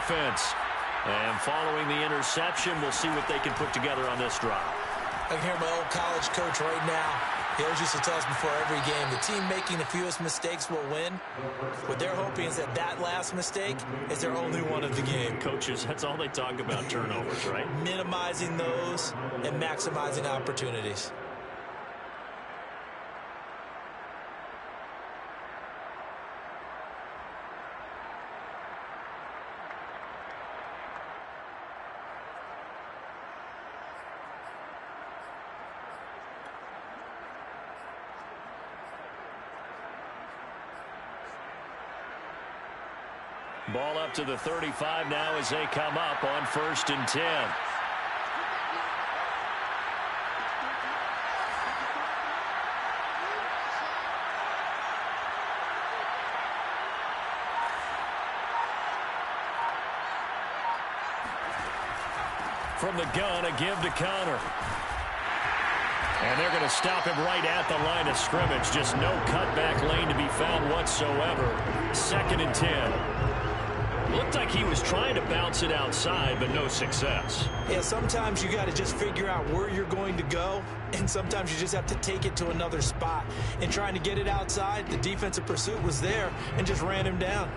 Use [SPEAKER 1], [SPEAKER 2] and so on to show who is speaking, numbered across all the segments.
[SPEAKER 1] offense. And following the interception, we'll see what they can put together on this drive.
[SPEAKER 2] I can hear my old college coach right now. He always used to tell us before every game, the team making the fewest mistakes will win. What they're hoping is that last mistake is their only one of the game.
[SPEAKER 1] Coaches, that's all they talk about, turnovers, right?
[SPEAKER 2] Minimizing those and maximizing opportunities.
[SPEAKER 1] Ball up to the 35 now as they come up on 1st and 10. From the gun, a give to Connor. And they're going to stop him right at the line of scrimmage. Just no cutback lane to be found whatsoever. 2nd and 10. Looked like he was trying to bounce it outside, but no success.
[SPEAKER 2] Yeah, sometimes you got to just figure out where you're going to go, and sometimes you just have to take it to another spot. And trying to get it outside, the defensive pursuit was there and just ran him down.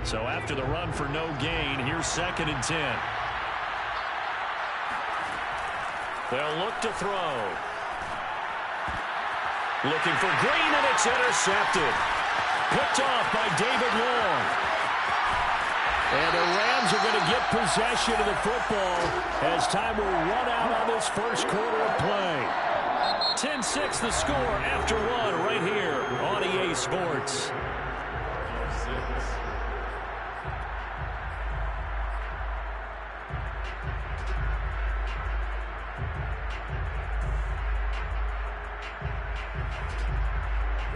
[SPEAKER 1] So after the run for no gain, here's 2nd and 10. They'll look to throw. Looking for Green, and it's intercepted. Picked off by David Long. And the Rams are going to get possession of the football as time will run out on this first quarter of play. 10-6 the score after one right here on EA Sports.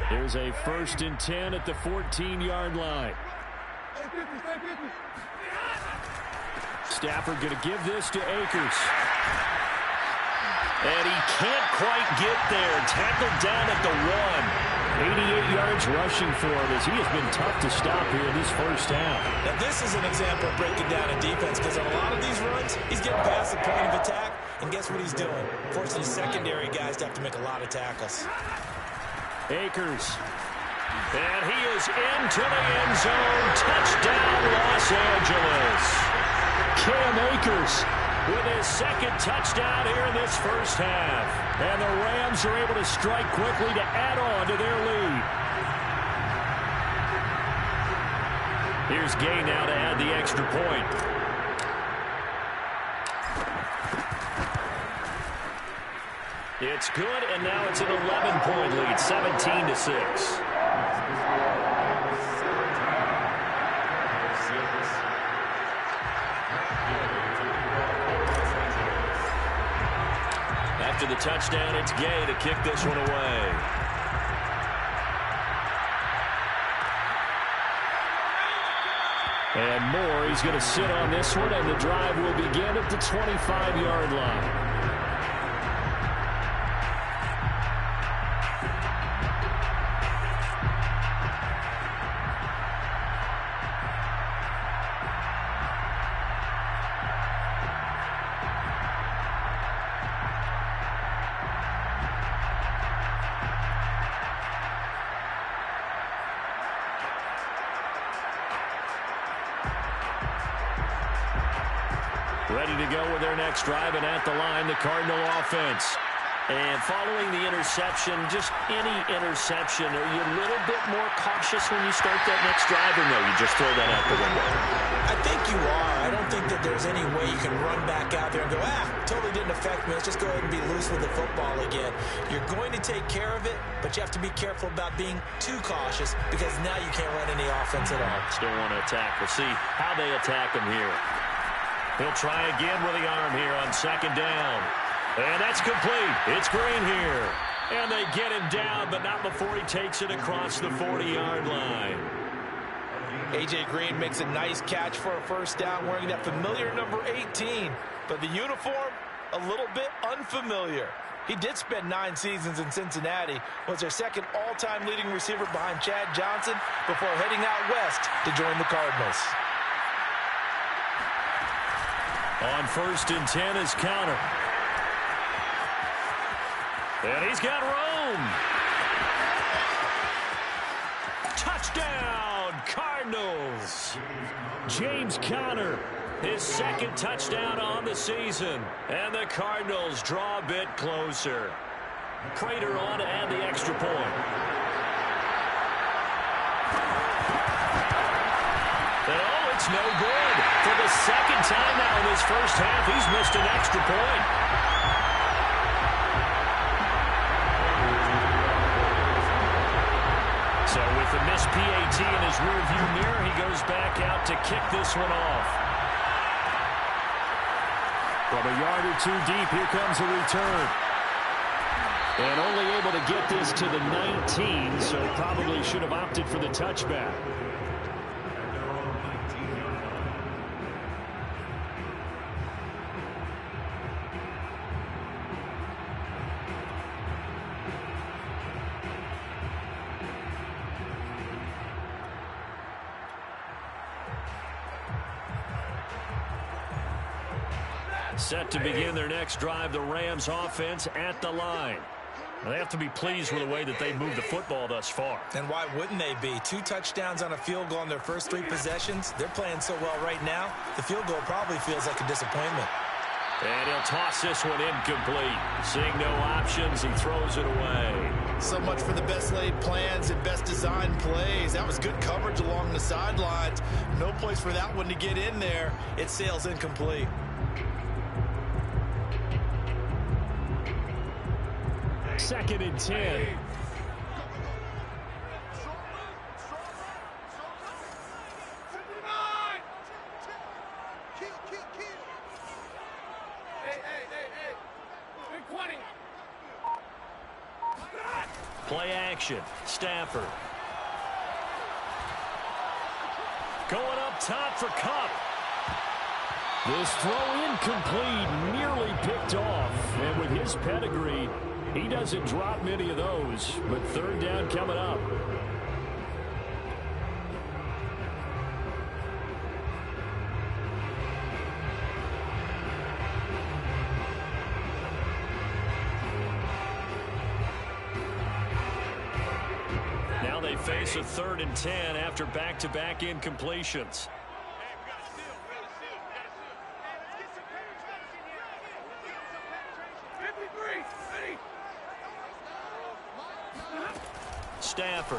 [SPEAKER 1] Here's a 1st and 10 at the 14-yard line. Stafford going to give this to Akers. And he can't quite get there. Tackled down at the 1. 88 yards rushing for him as he has been tough to stop here in this first half.
[SPEAKER 2] Now this is an example of breaking down a defense because on a lot of these runs, he's getting past the point of attack. And guess what he's doing? Forcing his secondary guys to have to make a lot of tackles.
[SPEAKER 1] Akers. And he is into the end zone. Touchdown, Los Angeles. Cam Akers with his 2nd touchdown here in this first half. And the Rams are able to strike quickly to add on to their lead. Here's Gay now to add the extra point. It's good, and now it's an 11-point lead, 17-6. to the touchdown. It's Gay to kick this one away. And Moore, he's going to sit on this one, and the drive will begin at the 25-yard line. Ready to go with their next drive, and at the line, the Cardinal offense. And following the interception, just any interception, are you a little bit more cautious when you start that next drive, or no, you just throw that out the window?
[SPEAKER 2] I think you are. I don't think that there's any way you can run back out there and go, totally didn't affect me. Let's just go ahead and be loose with the football again. You're going to take care of it, but you have to be careful about being too cautious because now you can't run any offense at all.
[SPEAKER 1] Still want to attack. We'll see how they attack him here. He'll try again with the arm here on second down. And that's complete. It's Green here. And they get him down, but not before he takes it across the 40-yard line.
[SPEAKER 2] A.J. Green makes a nice catch for a first down wearing that familiar number 18. But the uniform, a little bit unfamiliar. He did spend 9 seasons in Cincinnati, was their second all-time leading receiver behind Chad Johnson before heading out west to join the Cardinals.
[SPEAKER 1] On 1st and 10 is Counter. And he's got Rome. Touchdown, Cardinals. James Conner, his second touchdown on the season. And the Cardinals draw a bit closer. Prater on to add the extra point. And it's no good. For the second time now in this first half, he's missed an extra point. So with the missed PAT in his rearview mirror, he goes back out to kick this one off. From a yard or two deep, here comes a return. And only able to get this to the 19, so probably should have opted for the touchback. Set to begin their next drive, the Rams offense at the line. They have to be pleased with the way that they moved the football thus far.
[SPEAKER 2] And why wouldn't they be? 2 touchdowns on a field goal in their first 3 possessions. They're playing so well right now, the field goal probably feels like a disappointment.
[SPEAKER 1] And he'll toss this one incomplete. Seeing no options, he throws it away.
[SPEAKER 2] So much for the best laid plans and best designed plays. That was good coverage along the sidelines. No place for that one to get in there. It sails incomplete.
[SPEAKER 1] Second and 10. Play action. Stafford. Going up top for Kupp. This throw incomplete, nearly picked off. And with his pedigree, he doesn't drop many of those, but third down coming up. Now they face a 3rd and 10 after back-to-back incompletions. Stafford.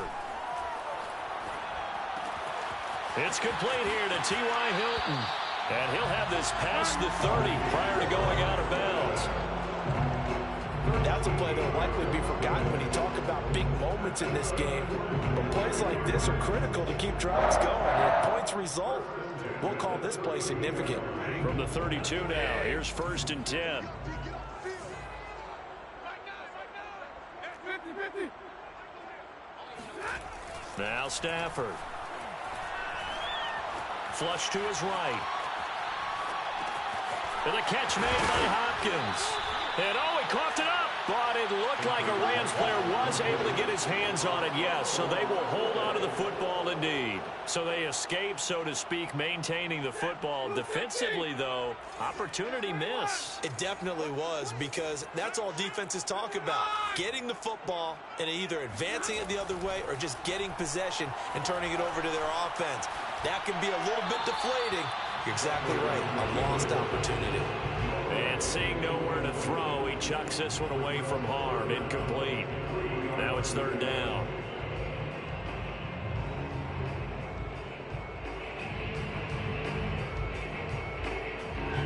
[SPEAKER 1] It's complete here to T.Y. Hilton. And he'll have this past the 30 prior to going out of bounds.
[SPEAKER 2] That's a play that will likely be forgotten when you talk about big moments in this game. But plays like this are critical to keep drives going. And if points result, we'll call this play significant.
[SPEAKER 1] From the 32 now, here's 1st and 10. Now Stafford. Flush to his right. And the catch made by Hopkins. And oh, he coughed it up. But it looked like a Rams player was able to get his hands on it, yes. So they will hold on to the football indeed. So they escape, so to speak, maintaining the football. Defensively, though, opportunity miss.
[SPEAKER 2] It definitely was, because that's all defenses talk about. Getting the football and either advancing it the other way or just getting possession and turning it over to their offense. That can be a little bit deflating. You're exactly right. A lost opportunity.
[SPEAKER 1] And seeing nowhere to throw, he chucks this one away from harm. Incomplete. Now it's third down.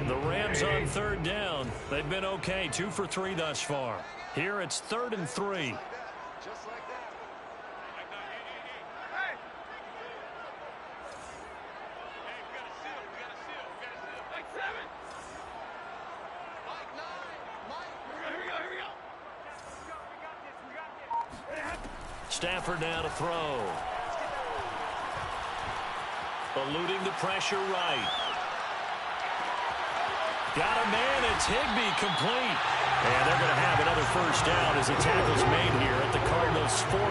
[SPEAKER 1] The Rams on third down. They've been okay. 2 for 3 thus far. Here it's 3rd and 3.
[SPEAKER 3] Just like that.
[SPEAKER 1] Stafford now to throw. Eluding the pressure right. Got a man. It's Higbee, complete. And they're going to have another first down as the tackle's made here at the Cardinals' 40.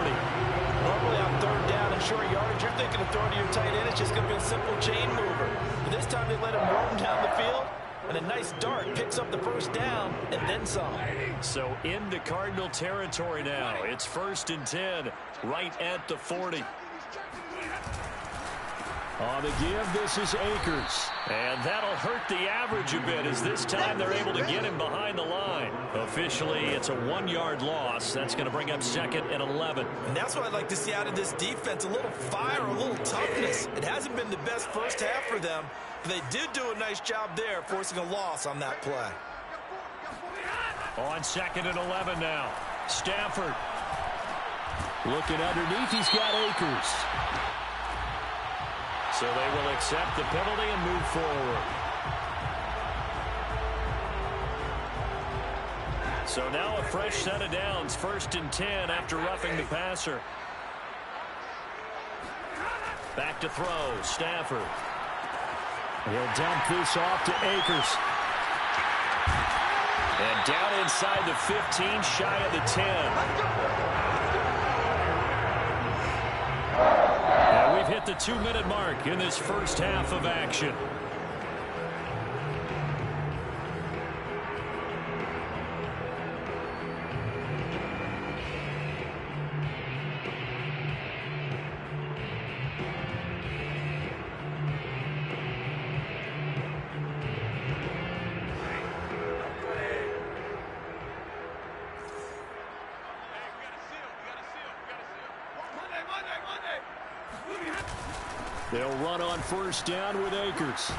[SPEAKER 2] Normally on third down and short yardage, you're thinking of throwing to your tight end. It's just going to be a simple chain mover. But this time they let him roam down the field. And a nice dart picks up the first down and then some.
[SPEAKER 1] So into Cardinal territory now. It's 1st and 10 right at the 40. On the give, this is Akers. And that'll hurt the average a bit as this time they're able to get him behind the line. Officially, it's a 1-yard loss. That's going to bring up 2nd and 11.
[SPEAKER 2] And that's what I'd like to see out of this defense. A little fire, a little toughness. It hasn't been the best first half for them. But they did do a nice job there, forcing a loss on that play.
[SPEAKER 1] On 2nd and 11 now. Stafford. Looking underneath, he's got Akers. So they will accept the penalty and move forward. So now a fresh set of downs. 1st and 10 after roughing the passer. Back to throw. Stafford. He'll dump this off to Akers. And down inside the 15, shy of the 10. And we've hit the 2-minute mark in this first half of action. They'll run on first down with Akers.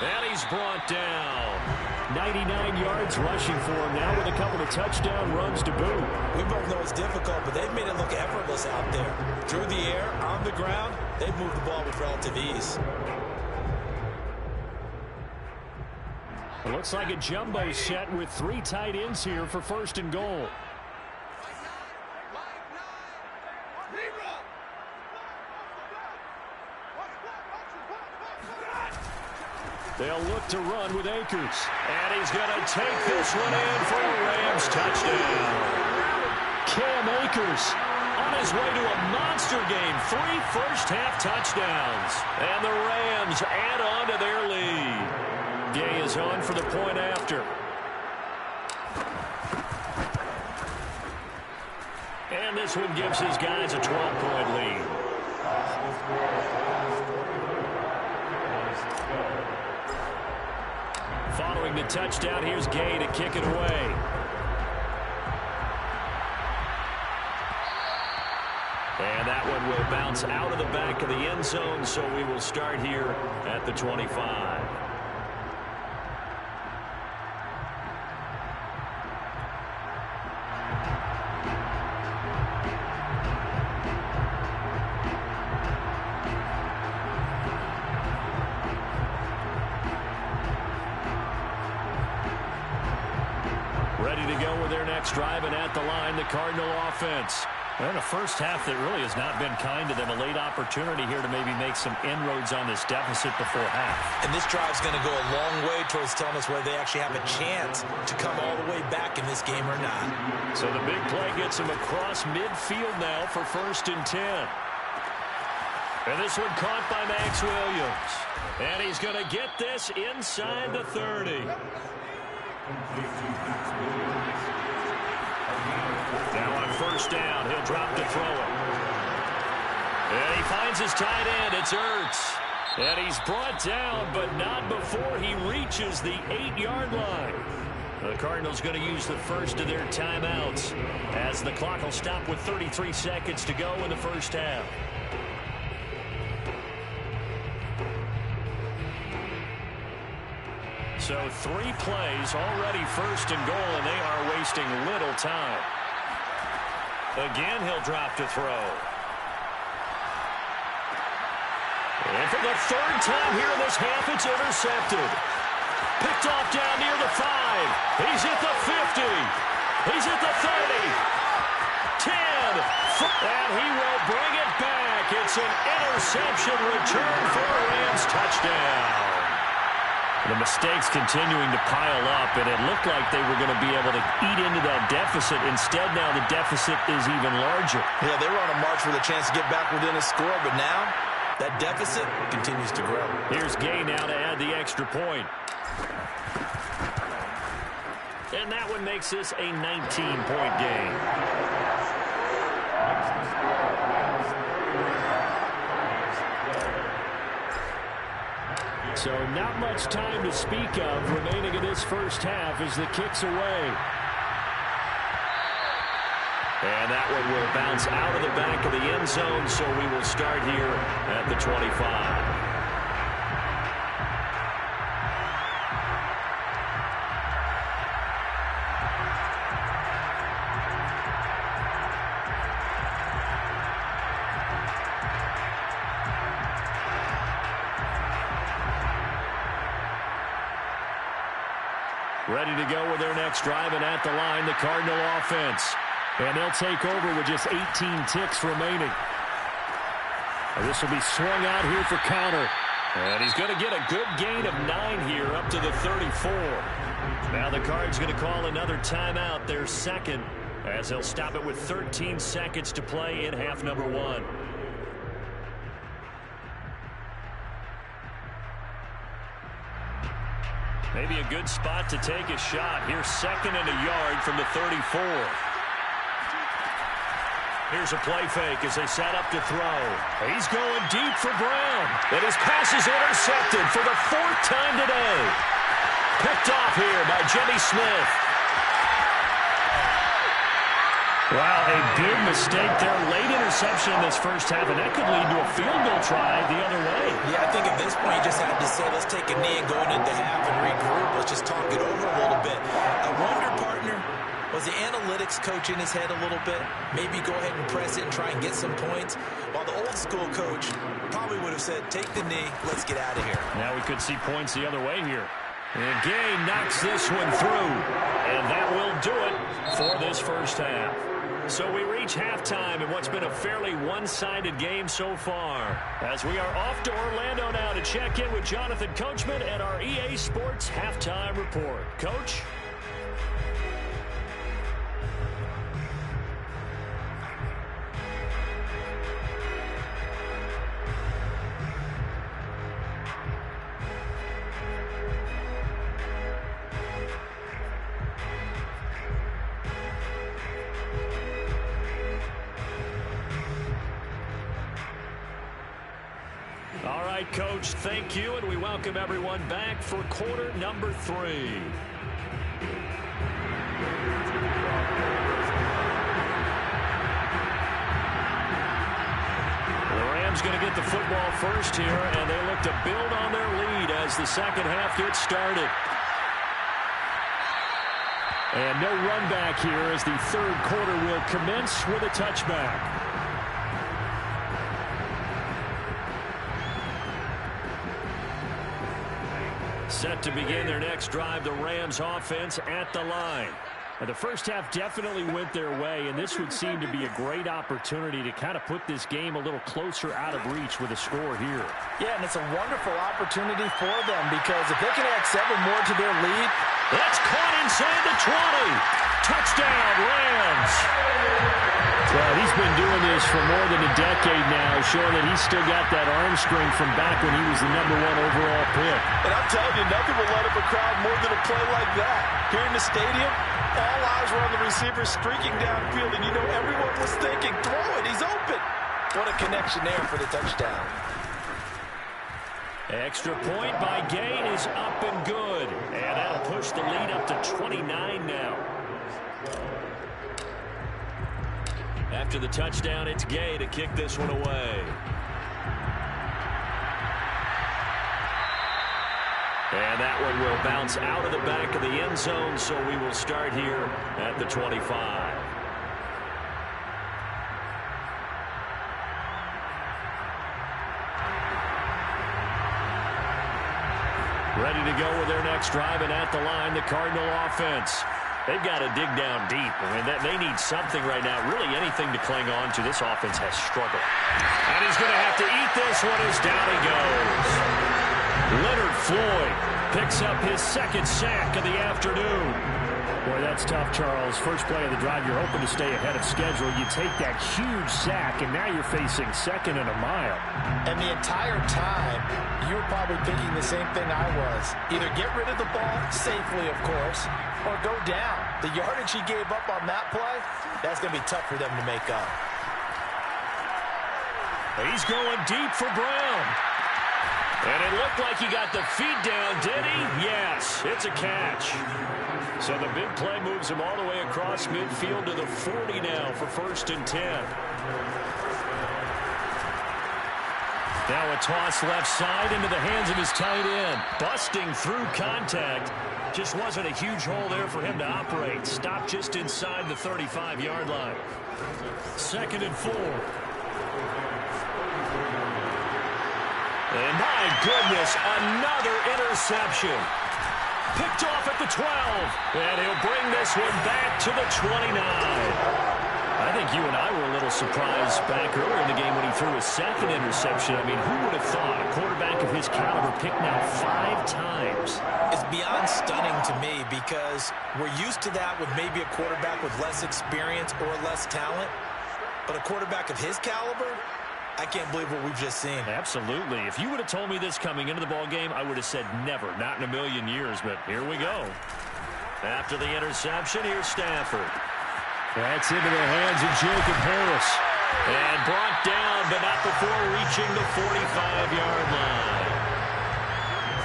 [SPEAKER 1] And he's brought down. 99 yards rushing for him now with a couple of touchdown runs to boot.
[SPEAKER 2] We both know it's difficult, but they've made it look effortless out there. Through the air, on the ground, they've moved the ball with relative ease.
[SPEAKER 1] It looks like a jumbo set with 3 tight ends here for 1st and goal. They'll look to run with Akers. And he's going to take this one in for a Rams touchdown. Cam Akers on his way to a monster game. 3 first-half touchdowns. And the Rams add on to their lead. Gay is on for the point after. And this one gives his guys a 12-point lead. Following the touchdown, here's Gay to kick it away. And that one will bounce out of the back of the end zone, so we will start here at the 25. Ready to go with their next drive, and at the line, the Cardinal offense. And a first half that really has not been kind to them. A late opportunity here to maybe make some inroads on this deficit before half.
[SPEAKER 2] And this drive's going to go a long way towards telling us whether they actually have a chance to come all the way back in this game or not.
[SPEAKER 1] So the big play gets him across midfield now for 1st and 10. And this one caught by Max Williams. And he's going to get this inside the 30. Now on 1st down, he'll drop to throw it. And he finds his tight end. It's Ertz. And he's brought down, but not before he reaches the 8-yard line. The Cardinals going to use the first of their timeouts as the clock will stop with 33 seconds to go in the first half. So 3 plays, already 1st and goal, and they are wasting little time. Again, he'll drop to throw. And for the 3rd time here in this half, it's intercepted. Picked off down near the 5. He's at the 50. He's at the 30. 10. And he will bring it back. It's an interception return for a Rams touchdown. The mistakes continuing to pile up, and it looked like they were going to be able to eat into that deficit. Instead, now the deficit is even larger.
[SPEAKER 2] Yeah, they were on a march with a chance to get back within a score, but now that deficit continues to grow.
[SPEAKER 1] Here's Gay now to add the extra point. And that one makes this a 19-point game. So not much time to speak of remaining in this first half as the kick's away. And that one will bounce out of the back of the end zone, so we will start here at the 25. Ready to go with their next drive, and at the line, the Cardinal offense. And they'll take over with just 18 ticks remaining. And this will be swung out here for counter. And he's going to get a good gain of 9 here up to the 34. Now the Cards going to call another timeout, their second, as they'll stop it with 13 seconds to play in half number 1. Maybe a good spot to take a shot. Here's 2nd and a yard from the 34. Here's a play fake as they set up to throw. He's going deep for Brown. And his pass is intercepted for the 4th time today. Picked off here by Jimmy Smith. Wow, a big mistake there. Late interception in this first half, and that could lead to a field goal try the other way.
[SPEAKER 2] Yeah, I think at this point you just had to say, let's take a knee and go into half and regroup. Let's just talk it over a little bit. I wonder, partner, was the analytics coach in his head a little bit? Maybe go ahead and press it and try and get some points. While the old school coach probably would have said, take the knee, let's get out of here.
[SPEAKER 1] Now we could see points the other way here. And Gay knocks this one through. And that will do it for this first half. So we reach halftime in what's been a fairly one-sided game so far. As we are off to Orlando now to check in with Jonathan Coachman and our EA Sports Halftime Report. Coach? All right, Coach, thank you, and we welcome everyone back for quarter number 3. The Rams going to get the football first here, and they look to build on their lead as the second half gets started. And no run back here as the third quarter will commence with a touchback. Set to begin their next drive, the Rams offense at the line. The first half definitely went their way, and this would seem to be a great opportunity to kind of put this game a little closer out of reach with a score here.
[SPEAKER 2] Yeah, and it's a wonderful opportunity for them because if they can add 7 more to their lead.
[SPEAKER 1] That's caught inside the 20. Touchdown, Rams. Well, he's been doing this for more than a decade now, showing that he's still got that arm strength from back when he was the #1 overall pick.
[SPEAKER 2] And I'm telling you, nothing will light up a crowd more than a play like that. Here in the stadium, all eyes were on the receiver streaking downfield, and you know everyone was thinking, throw it, he's open. What a connection there for the touchdown.
[SPEAKER 1] Extra point by Gain is up and good. And that'll push the lead up to 29 now. After the touchdown, it's Gay to kick this one away. And that one will bounce out of the back of the end zone, so we will start here at the 25. Ready to go with their next drive, and at the line, the Cardinal offense. They've got to dig down deep. I mean, they need something right now, really anything to cling on to. This offense has struggled. And he's going to have to eat this one as down he goes. Leonard Floyd picks up his second sack of the afternoon. Boy, that's tough, Charles. First play of the drive, you're hoping to stay ahead of schedule. You take that huge sack, and now you're facing second and a mile.
[SPEAKER 2] And the entire time, you were probably thinking the same thing I was. Either get rid of the ball, safely, of course, or go down. The yardage he gave up on that play, that's going to be tough for them to make up.
[SPEAKER 1] He's going deep for Brown. And it looked like he got the feet down, did he? Yes, it's a catch. So the big play moves him all the way across midfield to the 40 now for 1st and 10. Now a toss left side into the hands of his tight end. Busting through contact. Just wasn't a huge hole there for him to operate. Stopped just inside the 35-yard line. 2nd and 4. And my goodness, another interception. Picked off at the 12. And he'll bring this one back to the 29. I think you and I were a little surprised back earlier in the game when he threw his second interception. I mean, who would have thought a quarterback of his caliber picked now 5 times?
[SPEAKER 2] It's beyond stunning to me because we're used to that with maybe a quarterback with less experience or less talent. But a quarterback of his caliber, I can't believe what we've just seen.
[SPEAKER 1] Absolutely. If you would have told me this coming into the ball game, I would have said never, not in a million years. But here we go. After the interception, here's Stafford. That's into the hands of Jacob Harris. And brought down, but not before reaching the 45-yard line.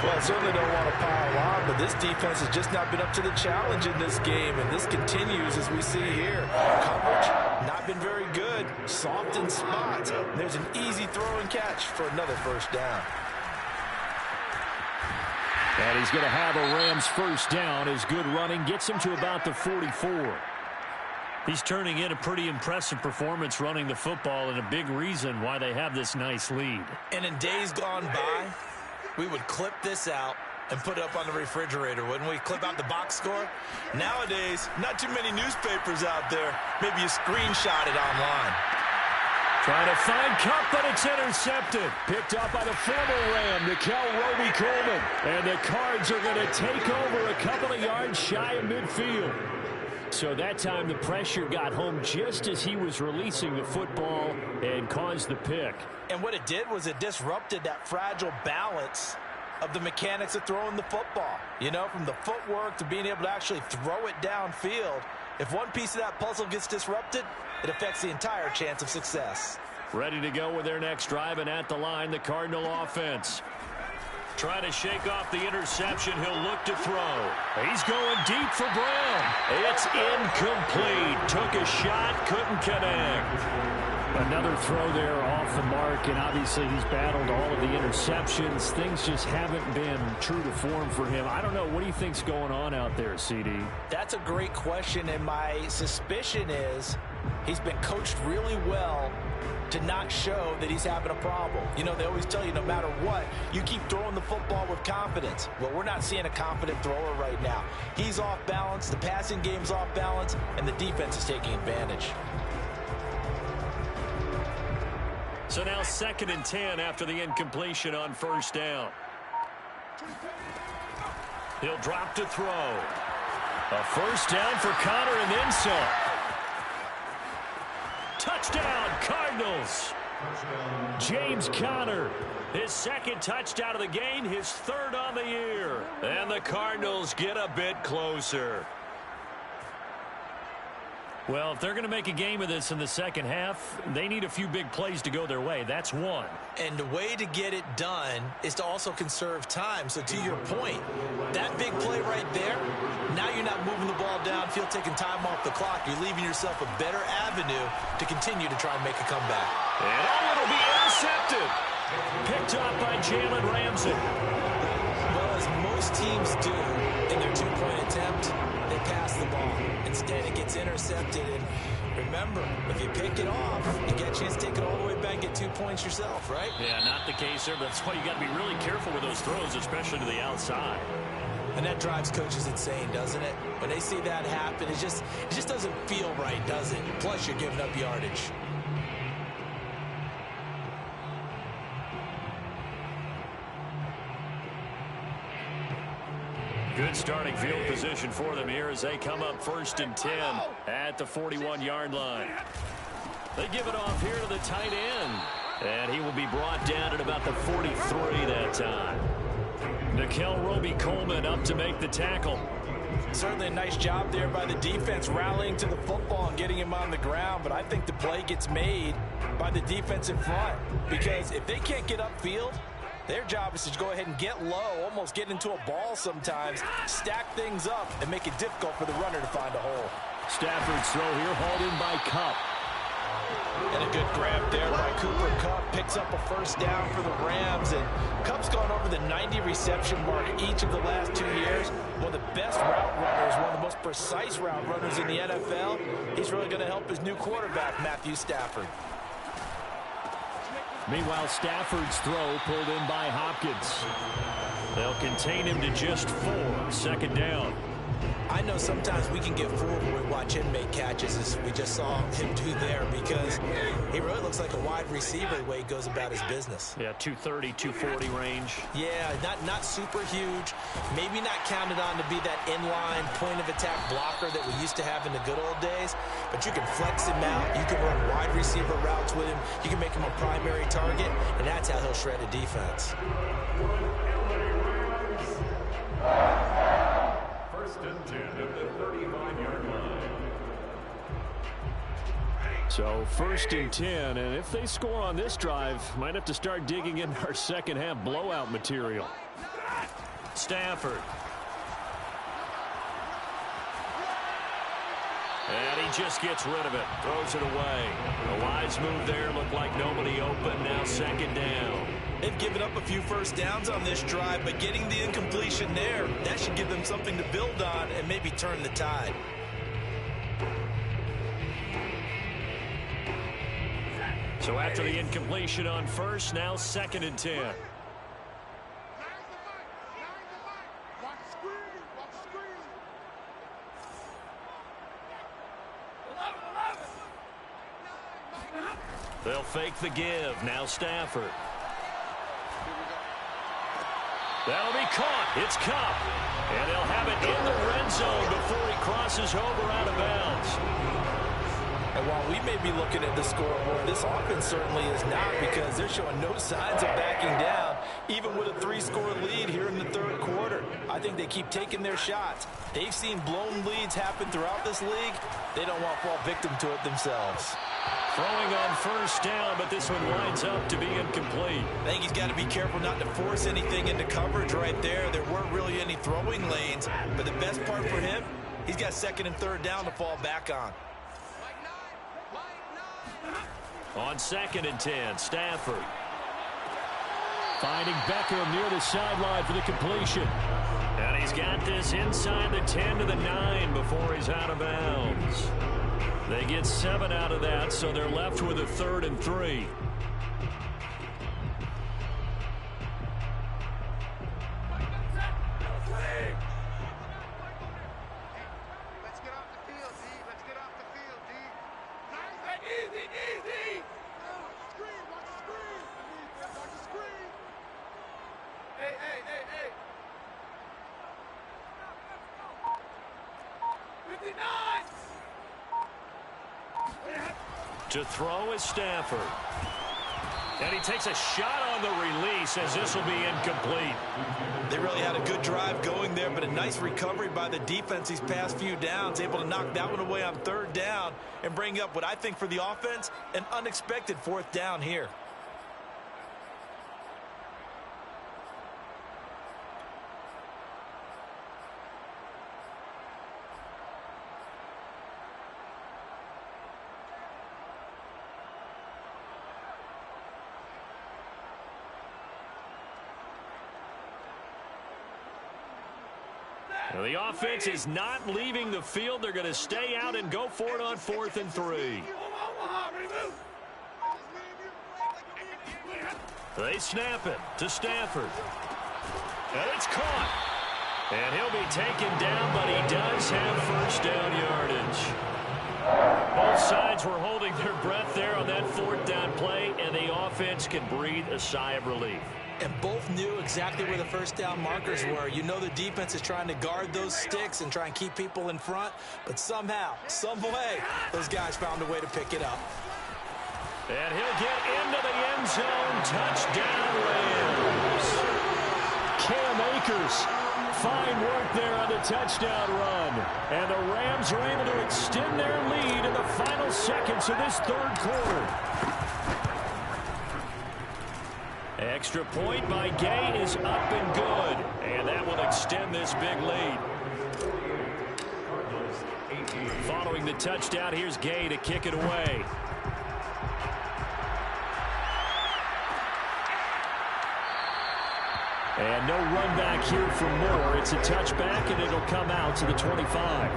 [SPEAKER 2] Well, I certainly don't want to pile on, but this defense has just not been up to the challenge in this game, and this continues as we see here. Coverage, not been very good. Soft in spots. There's an easy throw and catch for another 1st down.
[SPEAKER 1] And he's going to have a Rams 1st down as good running gets him to about the 44. He's turning in a pretty impressive performance running the football, and a big reason why they have this nice lead.
[SPEAKER 2] And in days gone by, we would clip this out and put it up on the refrigerator, wouldn't we? Clip out the box score. Nowadays, not too many newspapers out there. Maybe you screenshot it online.
[SPEAKER 1] Trying to find Kupp, but it's intercepted. Picked up by the former Ram, Nickel Roby-Coleman. And the Cards are going to take over a couple of yards shy of midfield. So that time the pressure got home just as he was releasing the football and caused the pick.
[SPEAKER 2] And what it did was it disrupted that fragile balance of the mechanics of throwing the football. You know, from the footwork to being able to actually throw it downfield. If one piece of that puzzle gets disrupted, it affects the entire chance of success.
[SPEAKER 1] Ready to go with their next drive, and at the line, the Cardinal offense. Trying to shake off the interception. He'll look to throw. He's going deep for Brown. It's incomplete. Took a shot, couldn't connect. Another throw there off the mark, and obviously he's battled all of the interceptions. Things just haven't been true to form for him. I don't know. What do you think's going on out there, CD?
[SPEAKER 2] That's a great question, and my suspicion is he's been coached really well to not show that he's having a problem. You know, they always tell you no matter what, you keep throwing the football with confidence. Well, we're not seeing a confident thrower right now. He's off balance, the passing game's off balance, and the defense is taking advantage.
[SPEAKER 1] So now 2nd and 10 after the incompletion on 1st down. He'll drop to throw. A 1st down for Conner and then some. Touchdown, Cardinals. James Conner, his 2nd touchdown of the game, his 3rd on the year. And the Cardinals get a bit closer. Well, if they're going to make a game of this in the 2nd half, they need a few big plays to go their way. That's one.
[SPEAKER 2] And the way to get it done is to also conserve time. So to your point, that big play right there, now you're not moving the ball downfield, taking time off the clock. You're leaving yourself a better avenue to continue to try and make a comeback.
[SPEAKER 1] And it'll be intercepted. Picked off by Jalen Ramsey.
[SPEAKER 2] Well, as most teams do in their two-point attempt, they pass the ball. Instead, it gets intercepted. And remember, if you pick it off, you get a chance to take it all the way back and get 2 points yourself, right?
[SPEAKER 1] Yeah, not the case there. But that's why you got to be really careful with those throws, especially to the outside.
[SPEAKER 2] And that drives coaches insane, doesn't it? When they see that happen, it just doesn't feel right, does it? Plus, you're giving up yardage.
[SPEAKER 1] Good starting field position for them here as they come up 1st and 10 at the 41-yard line. They give it off here to the tight end. And he will be brought down at about the 43 that time. Nickel Roby-Coleman up to make the tackle.
[SPEAKER 2] Certainly a nice job there by the defense rallying to the football and getting him on the ground. But I think the play gets made by the defense in front. Because if they can't get upfield, their job is to go ahead and get low, almost get into a ball sometimes, stack things up, and make it difficult for the runner to find a hole.
[SPEAKER 1] Stafford's throw here hauled in by Kupp.
[SPEAKER 2] And a good grab there by Cooper Kupp. Picks up a 1st down for the Rams. And Kupp's gone over the 90 reception mark each of the last 2 years. One of the best route runners, one of the most precise route runners in the NFL. He's really going to help his new quarterback, Matthew Stafford.
[SPEAKER 1] Meanwhile, Stafford's throw pulled in by Hopkins. They'll contain him to just 4. 2nd down.
[SPEAKER 2] I know sometimes we can get fooled when we watch him make catches, as we just saw him do there, because he really looks like a wide receiver the way he goes about his business.
[SPEAKER 1] Yeah, 230, 240 range.
[SPEAKER 2] Yeah, not super huge. Maybe not counted on to be that inline point-of-attack blocker that we used to have in the good old days, but you can flex him out. You can run wide receiver routes with him. You can make him a primary target, and that's how he'll shred a defense.
[SPEAKER 1] 1st and 10 at the 35-yard line. So 1st and 10, and if they score on this drive, might have to start digging in our 2nd half blowout material. Stafford. And he just gets rid of it, throws it away. A wise move there, looked like nobody open, now 2nd down.
[SPEAKER 2] They've given up a few 1st downs on this drive, but getting the incompletion there, that should give them something to build on and maybe turn the tide.
[SPEAKER 1] So after the incompletion on 1st, now 2nd and 10. They'll fake the give. Now Stafford. That'll be caught. It's Kupp. And they'll have it in the red zone before he crosses over out of bounds.
[SPEAKER 2] And while we may be looking at the scoreboard, this offense certainly is not, because they're showing no signs of backing down, even with a 3-score lead here in the 3rd quarter. I think they keep taking their shots. They've seen blown leads happen throughout this league. They don't want to fall victim to it themselves.
[SPEAKER 1] Throwing on 1st down, but this one winds up to be incomplete.
[SPEAKER 2] I think he's got to be careful not to force anything into coverage right there. There weren't really any throwing lanes, but the best part for him, he's got 2nd and 3rd down to fall back on.
[SPEAKER 1] On 2nd and 10, Stafford. Finding Beckham near the sideline for the completion. And he's got this inside the 10 to the 9 before he's out of bounds. They get 7 out of that, so they're left with a 3rd and 3. To throw is Stafford. And he takes a shot on the release as this will be incomplete.
[SPEAKER 2] They really had a good drive going there, but a nice recovery by the defense these past few downs, able to knock that one away on 3rd down and bring up what I think for the offense, an unexpected 4th down here.
[SPEAKER 1] The offense is not leaving the field. They're going to stay out and go for it on 4th and 3. They snap it to Stafford. And it's caught. And he'll be taken down, but he does have 1st down yardage. Both sides were holding their breath there on that 4th down play, and the offense can breathe a sigh of relief.
[SPEAKER 2] And both knew exactly where the 1st down markers were. You know the defense is trying to guard those sticks and try and keep people in front, but somehow, some way, those guys found a way to pick it up.
[SPEAKER 1] And he'll get into the end zone. Touchdown, Rams. Cam Akers, fine work there on the touchdown run. And the Rams are able to extend their lead in the final seconds of this 3rd quarter. Extra point by Gay is up and good. And that will extend this big lead. Following the touchdown, here's Gay to kick it away. And no run back here for Moore. It's a touchback, and it'll come out to the 25.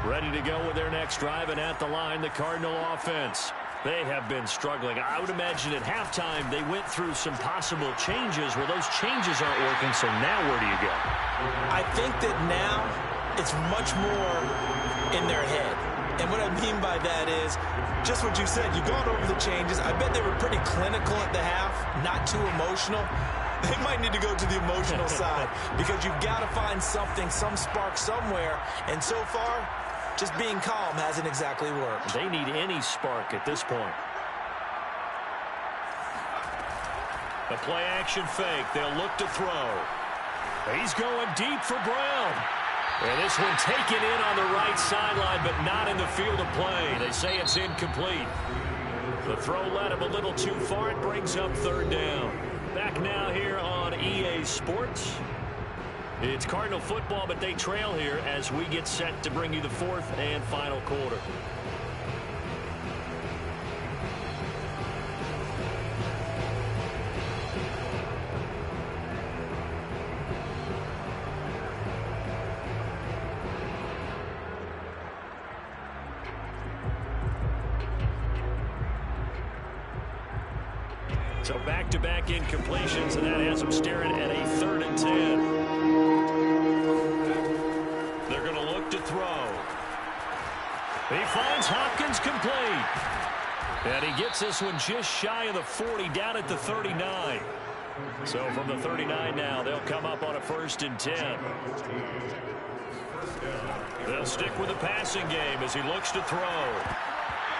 [SPEAKER 1] Ready to go with their next drive, and at the line, the Cardinal offense. They have been struggling. I would imagine at halftime they went through some possible changes. Well, those changes aren't working, so now where do you go?
[SPEAKER 2] I think that now it's much more in their head. And what I mean by that is just what you said. You've gone over the changes. I bet they were pretty clinical at the half, not too emotional. They might need to go to the emotional side because you've got to find something, some spark somewhere. And so far, just being calm hasn't exactly worked.
[SPEAKER 1] They need any spark at this point. The play-action fake. They'll look to throw. He's going deep for Brown. And this one taken in on the right sideline, but not in the field of play. They say it's incomplete. The throw led him a little too far. It brings up 3rd down. Back now here on EA Sports. It's Cardinal football, but they trail here as we get set to bring you the 4th and final quarter. So back-to-back incompletions, and that has them staring at a 3rd and 10. They're going to look to throw. He finds Hopkins complete. And he gets this one just shy of the 40, down at the 39. So from the 39 now, they'll come up on a 1st and 10. They'll stick with the passing game as he looks to throw.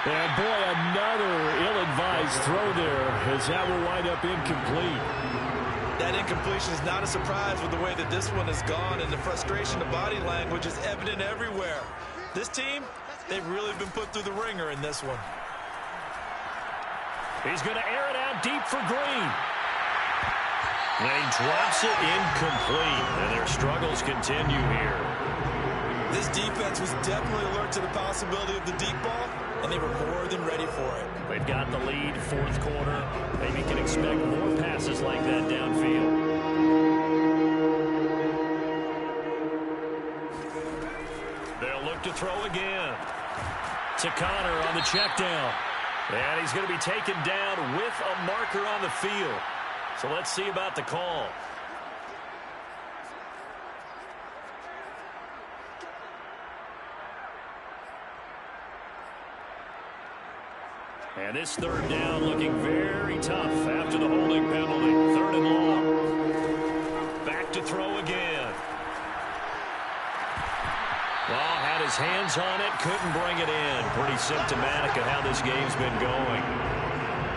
[SPEAKER 1] And boy, another ill-advised throw there as that will wind up incomplete.
[SPEAKER 2] That incompletion is not a surprise with the way that this one has gone, and the frustration of body language is evident everywhere. This team, they've really been put through the ringer in this one.
[SPEAKER 1] He's going to air it out deep for Green. And he drops it incomplete. And their struggles continue here.
[SPEAKER 2] This defense was definitely alert to the possibility of the deep ball, and they were more than ready for it.
[SPEAKER 1] They've got the lead, fourth quarter. Maybe can expect more passes like that downfield. They'll look to throw again. To Connor on the check down. And he's going to be taken down with a marker on the field. So let's see about the call. And this third down looking very tough after the holding penalty. Third and long. Back to throw again. Well, had his hands on it, couldn't bring it in. Pretty symptomatic of how this game's been going.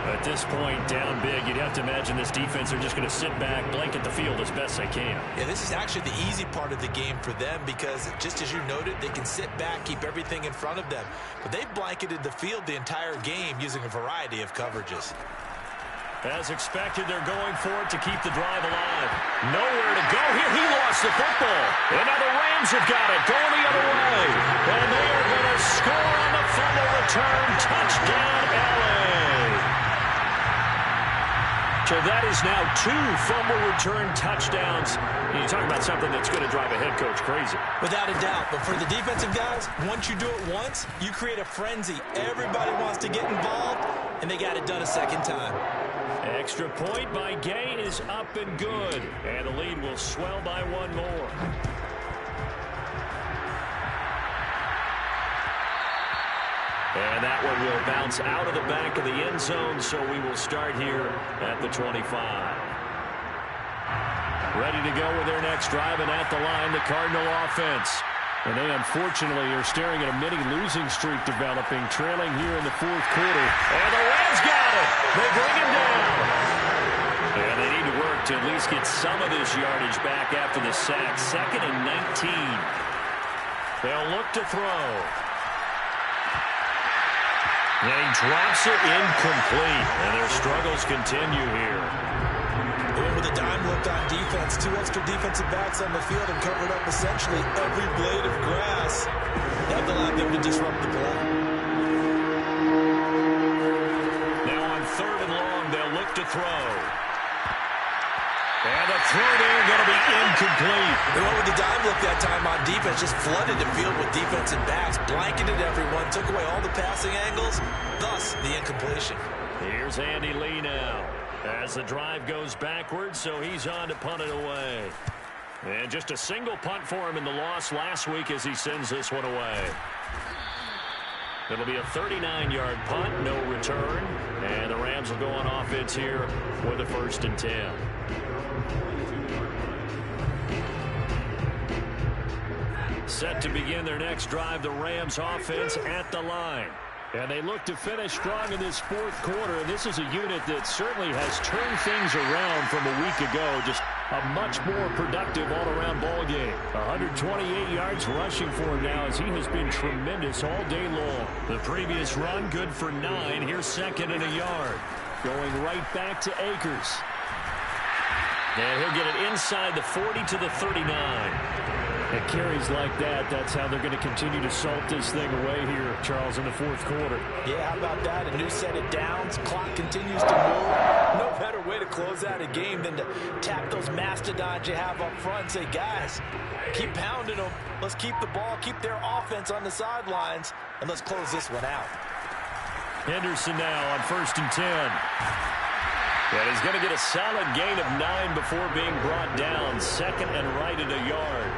[SPEAKER 1] At this point, down big, you'd have to imagine this defense are just going to sit back, blanket the field as best they can.
[SPEAKER 2] Yeah, this is actually the easy part of the game for them because, just as you noted, they can sit back, keep everything in front of them. But they've blanketed the field the entire game using a variety of coverages.
[SPEAKER 1] As expected, they're going for it to keep the drive alive. Nowhere to go here. He lost the football. And now the Rams have got it, going the other way. And they are going to score on the fumble return. Touchdown, LA. So that is now 2 fumble return touchdowns. You talk about something that's going to drive a head coach crazy.
[SPEAKER 2] Without a doubt. But for the defensive guys, once you do it once, you create a frenzy. Everybody wants to get involved, and they got it done a second time.
[SPEAKER 1] Extra point by Gay is up and good. And the lead will swell by 1 more. And that one will bounce out of the back of the end zone, so we will start here at the 25. Ready to go with their next drive, and at the line, the Cardinal offense. And they unfortunately are staring at a mini losing streak developing, trailing here in the fourth quarter. And the Rams got it. They bring him down. And they need to work to at least get some of this yardage back after the sack. 2nd and 19. They'll look to throw. And he drops it incomplete. And their struggles continue here.
[SPEAKER 2] With a dime look on defense, 2 extra defensive backs on the field and covered up essentially every blade of grass. That allowed them to disrupt the play.
[SPEAKER 1] Now on 3rd and long, they'll look to throw. And the throw there going to be incomplete.
[SPEAKER 2] They went with the dime look that time on defense, just flooded the field with defensive backs, blanketed everyone, took away all the passing angles, thus the incompletion.
[SPEAKER 1] Here's Andy Lee now. As the drive goes backwards, so he's on to punt it away. And just a single punt for him in the loss last week as he sends this one away. It'll be a 39-yard punt, no return. And the Rams will go on offense here with a 1st and 10. Set to begin their next drive, the Rams offense at the line. And they look to finish strong in this fourth quarter. And this is a unit that certainly has turned things around from a week ago. Just a much more productive all-around ball game. 128 yards rushing for him now as he has been tremendous all day long. The previous run, good for 9. Here's 2nd and a yard. Going right back to Akers. And he'll get it inside the 40 to the 39. It carries like that. That's how they're going to continue to salt this thing away here, Charles, in the fourth quarter.
[SPEAKER 2] Yeah, how about that? A new set of downs. Clock continues to move. No better way to close out a game than to tap those mastodons you have up front and say, guys, keep pounding them. Let's keep the ball, keep their offense on the sidelines, and let's close this one out.
[SPEAKER 1] Henderson now on 1st and 10. And he's going to get a solid gain of 9 before being brought down. 2nd and right at a yard.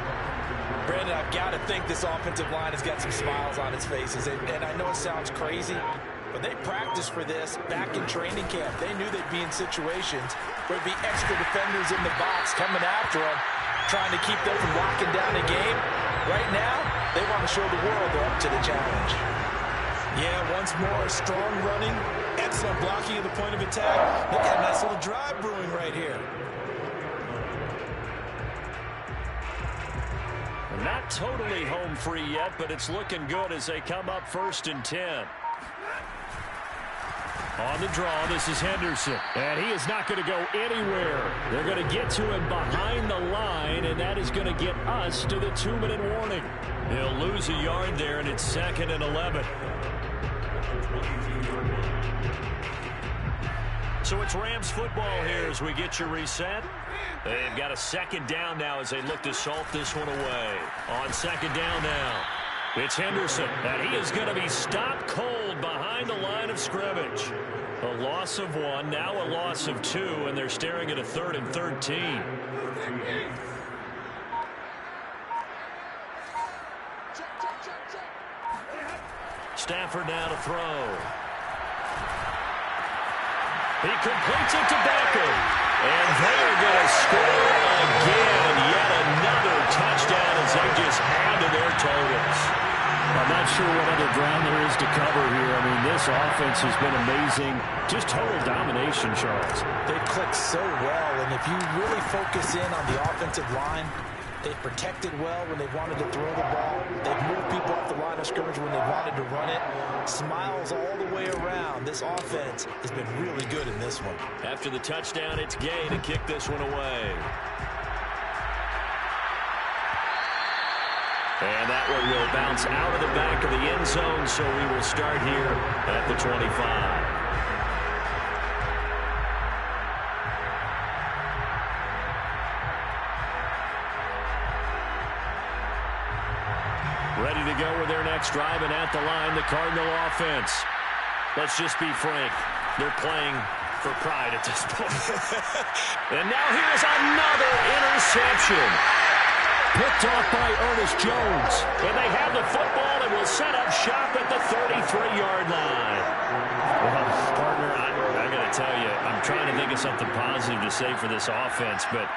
[SPEAKER 2] Brandon, I've got to think this offensive line has got some smiles on its faces. And I know it sounds crazy, but they practiced for this back in training camp. They knew they'd be in situations where there'd be extra defenders in the box coming after them, trying to keep them from locking down a game. Right now, they want to show the world they're up to the challenge. Yeah, once more, strong running, excellent blocking at the point of attack. They've got a nice little drive brewing right here.
[SPEAKER 1] Not totally home free yet, but it's looking good as they come up 1st and 10. On the draw, this is Henderson. And he is not going to go anywhere. They're going to get to him behind the line, and that is going to get us to the 2-minute warning. He'll lose a yard there, and it's 2nd and 11. So it's Rams football here as we get your reset. They've got a 2nd down now as they look to salt this one away. On 2nd down now, it's Henderson, and he is going to be stopped cold behind the line of scrimmage. A loss of 1, now a loss of 2, and they're staring at a 3rd and 13. Stafford now to throw. He completes it to Beckham. And they're going to score again. Yet another touchdown as they just add to their totals. I'm not sure what other ground there is to cover here. I mean, this offense has been amazing. Just total domination, Charles.
[SPEAKER 2] They've clicked so well, and if you really focus in on the offensive line, they've protected well when they've wanted to throw the ball. They've moved people off the line of scrimmage when they've wanted to run it. Smiles all the way around. This offense has been really good in this one.
[SPEAKER 1] After the touchdown, it's Gay to kick this one away. And that one will bounce out of the back of the end zone, so we will start here at the 25. Ready to go with their next drive, and at the line, the Cardinal offense. Let's just be frank. They're playing for pride at this point. And now here's another interception. Picked off by Ernest Jones. And they have the football and will set up shop at the 33-yard line. Well, partner, I got to tell you, I'm trying to think of something positive to say for this offense, but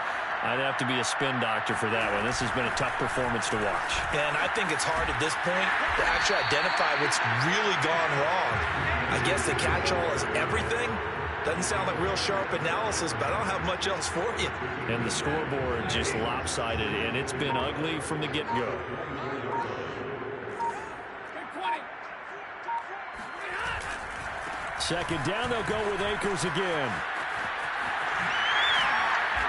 [SPEAKER 1] I'd have to be a spin doctor for that one. This has been a tough performance to watch.
[SPEAKER 2] And I think it's hard at this point to actually identify what's really gone wrong. I guess the catch-all is everything. Doesn't sound like real sharp analysis, but I don't have much else for you.
[SPEAKER 1] And the scoreboard just lopsided, and it's been ugly from the get-go. Second down, they'll go with Akers again.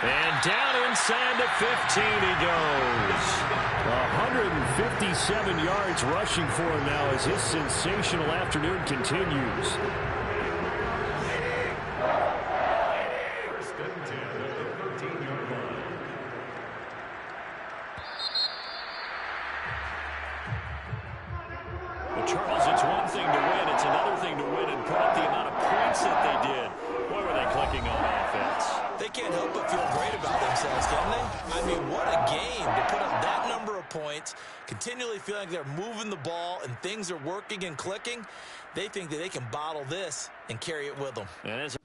[SPEAKER 1] And down inside the 15 he goes. 157 yards rushing for him now as his sensational afternoon continues. But Charles, it's one thing to win. It's another thing to win and put up the amount of points that they did. Boy, were they clicking on offense.
[SPEAKER 2] They can't help but feel great about themselves, can they? I mean, what a game to put up that number of points, continually feeling like they're moving the ball and things are working and clicking. They think that they can bottle this and carry it with them.
[SPEAKER 1] And as